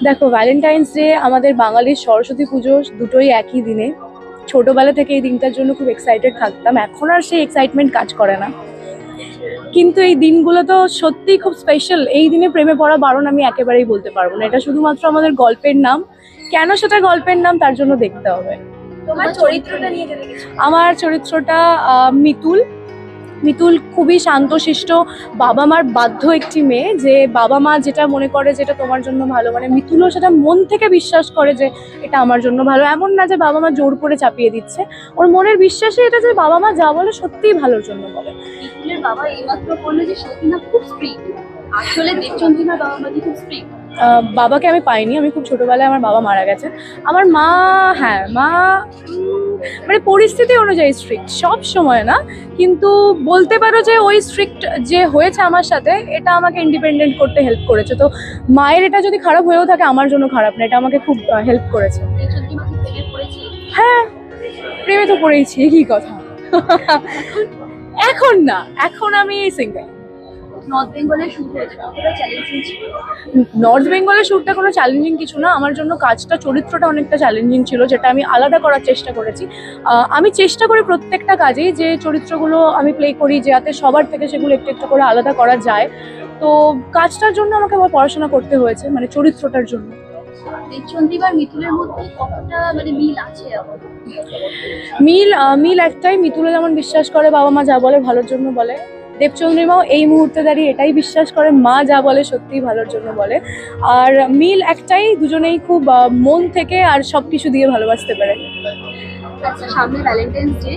দেখো, Valentine's day আমাদের বাঙালির সরস্বতী পুজো দুটোই একই দিনে। ছোটবেলা থেকে এই দিনটার জন্য খুব এক্সাইটেড থাকতাম, এখন আর সেই এক্সাইটমেন্ট কাজ করে না। কিন্তু এই দিনগুলো তো সত্যিই খুব স্পেশাল। এই দিনে প্রেমে পড়া বারণ আমি একেবারেই বলতে পারবো না, এটা শুধুমাত্র আমাদের গল্পের নাম। কেন সেটা গল্পের নাম তার জন্য দেখতে হবে। তোমার চরিত্রটা নিয়ে জানতে চাই। আমার চরিত্রটা মিতুল। মিতুল খুবই শান্তশিষ্ট, বাবা মার বাধ্য একটি মেয়ে, যে বাবা মা যেটা মনে করে যেটা তোমার জন্য ভালো, মানে মিতুলও সেটা মন থেকে বিশ্বাস করে যে এটা আমার জন্য ভালো। এমন না যে বাবা মা জোর করে চাপিয়ে দিচ্ছে, ওর মনের বিশ্বাসে এটা যে বাবা মা যা বলে সত্যিই ভালোর জন্য বলে। মিতুলের বাবা এইমাত্র বললো যে সে কিনা খুব স্ট্রিক্ট, আসলে দেবচন্দ্রিমার বাবা মা কি খুব স্ট্রিক্ট? বাবাকে আমি পাইনি, আমি খুব ছোটবেলায় আমার বাবা মারা গেছে। আমার মা, হ্যাঁ মা, মানে পরিস্থিতি অনুযায়ী স্ট্রিক্ট, সব সময় না, কিন্তু বলতে পারো যে ওই স্ট্রিক্ট যে হয়েছে আমার সাথে, এটা আমাকে ইন্ডিপেন্ডেন্ট করতে হেল্প করেছে। তো মায়ের এটা যদি খারাপ হয়েও থাকে আমার জন্য খারাপ না, এটা আমাকে খুব হেল্প করেছে। দেবচন্দ্রিমা কি প্রেমে পড়েছে? হ্যাঁ, প্রেমে তো পড়েইছি, কি কথা। এখন না, এখন আমি সিঙ্গেল। নর্থ বেঙ্গলের শুট হয়েছে, কতটা চ্যালেঞ্জিং ছিল? নর্থ বেঙ্গলের শ্যুটটা কোনো চ্যালেঞ্জিং কিছু না, আমার জন্য কাজটা, চরিত্রটা অনেকটা চ্যালেঞ্জিং ছিল, যেটা আমি আলাদা করার চেষ্টা করেছি। আমি চেষ্টা করি প্রত্যেকটা কাজেই যে চরিত্রগুলো আমি প্লে করি যাতে সবার থেকে সেগুলো একটু একটু করে আলাদা করা যায়। তো কাজটার জন্য আমাকে আবার পড়াশোনা করতে হয়েছে, মানে চরিত্রটার জন্য। দেবচন্দ্রিমার মিতুলের মধ্যে কতটা মানে মিল আছে এখন? মিল একটাই, মিতুলে যেমন বিশ্বাস করে বাবা মা যা বলে ভালোর জন্য বলে, দেবচন্দ্রিমাও এই মুহূর্তে দাঁড়িয়ে এটাই বিশ্বাস করে মা যা বলে সত্যিই ভালোর জন্য বলে। আর মিল একটাই, দুজনেই খুব মন থেকে আর সবকিছু দিয়ে ভালোবাসতে পারে। আচ্ছা, সামনে ভ্যালেন্টাইন্স ডে,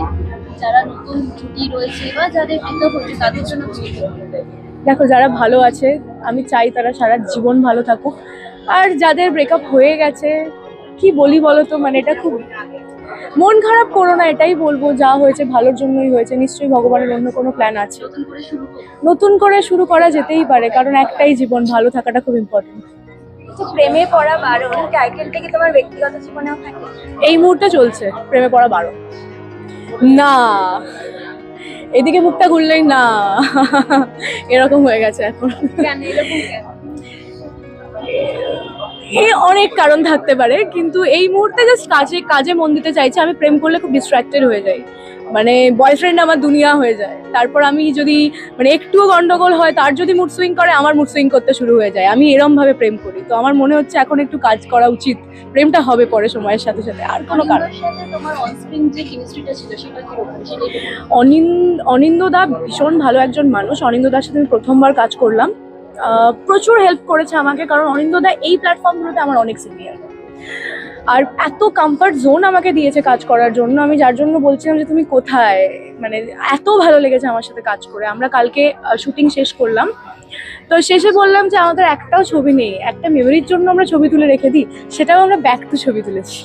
যারা নতুন জুটি রয়েছে বা যাদের ব্রেকআপ হচ্ছে তাদের জন্য কি বলবে? দেখো, যারা ভালো আছে আমি চাই তারা সারা জীবন ভালো থাকুক, আর যাদের ব্রেকআপ হয়ে গেছে কি বলি বলো তো, মানে এটা খুব মন খারাপ করো না, এটাই বলবো, যা হয়েছে ভালোর জন্যই হয়েছে, নিশ্চয়ই ভগবানের অন্য কোনো প্ল্যান আছে। নতুন করে শুরু করবো। নতুন করে শুরু করা যেতেই পারে, কারণ একটাই জীবন, ভালো থাকাটা খুব ইম্পর্টেন্ট। প্রেমে পড়া বারণ টাইটেলটা কি তোমার ব্যক্তিগত জীবনেও থাকে? এই মুহূর্তে চলছে প্রেমে পড়া বারো। না, এদিকে মুখটা ঘুরলেই না, এরকম হয়ে গেছে এখন। কেন এরকম কেন? এই অনেক কারণ থাকতে পারে, কিন্তু এই মুহূর্তে জাস্ট কাজে মন দিতে চাইছি। আমি প্রেম করলে খুব ডিস্ট্রাক্টেড হয়ে যাই, মানে বয়ফ্রেন্ড আমার দুনিয়া হয়ে যায়। তারপর আমি যদি মানে একটুও গন্ডগোল হয়, তার যদি মুড সুইং করে আমার মুড সুইং করতে শুরু হয়ে যায়। আমি এরম ভাবে প্রেম করি, তো আমার মনে হচ্ছে এখন একটু কাজ করা উচিত। প্রেমটা হবে পরে সময়ের সাথে সাথে, আর কোনো কারণ। অনিন্দ্যর সাথে তোমার অনস্ক্রিন যে কেমিস্ট্রিটা ছিল সেটা কি রকম, সেটা একটু বলো। অনিন্দ্যদা ভীষণ ভালো একজন মানুষ। অনিন্দ্যদার সাথে আমি প্রথমবার কাজ করলাম, প্রচুর হেল্প করেছে আমাকে, কারণ অনিন্দ্যদা এই প্ল্যাটফর্মগুলোতে আমার অনেক সিনিয়র, আর এত কমফর্ট জোন আমাকে দিয়েছে কাজ করার জন্য। আমি যার জন্য বলছিলাম যে তুমি কোথায়, মানে এত ভালো লেগেছে আমার সাথে কাজ করে। আমরা কালকে শুটিং শেষ করলাম, তো শেষে বললাম যে আমাদের একটাও ছবি নেই, একটা মেমোরির জন্য আমরা ছবি তুলে রেখে দিই, সেটাও আমরা ব্যাক টু ছবি তুলেছি।